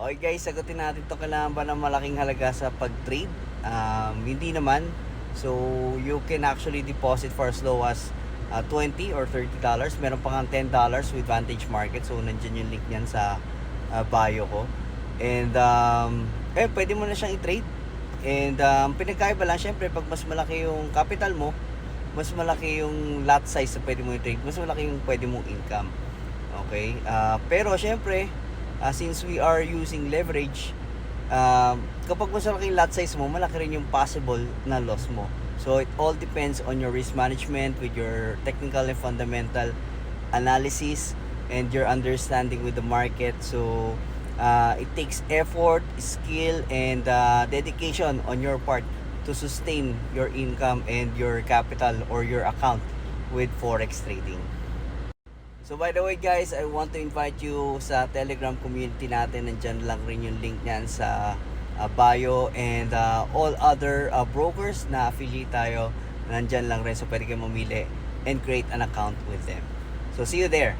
Okay guys, sagutin natin to. Kailangan ba ng malaking halaga sa pag-trade? Hindi naman. So you can actually deposit for as low as $20 or $30. Meron pa nga $10 with Vantage Market. So nandiyan yung link niyan sa bio ko. And pwede mo na siyang i-trade. And pinagkaiba lang syempre pag mas malaki yung capital mo, mas malaki yung lot size na pwede mo i-trade, mas malaki yung pwede mong income. Okay? Pero syempre, since we are using leverage, kapag mas malaki yung lot size mo, malaki rin yung possible na loss mo. So it all depends on your risk management with your technical and fundamental analysis and your understanding with the market. So it takes effort, skill, and dedication on your part to sustain your income and your capital or your account with forex trading. So by the way guys, I want to invite you sa Telegram community natin. Nandyan lang rin yung link niyan sa bio, and all other brokers na affiliate tayo, nandyan lang rin. So pwede kayo mamili and create an account with them. So see you there.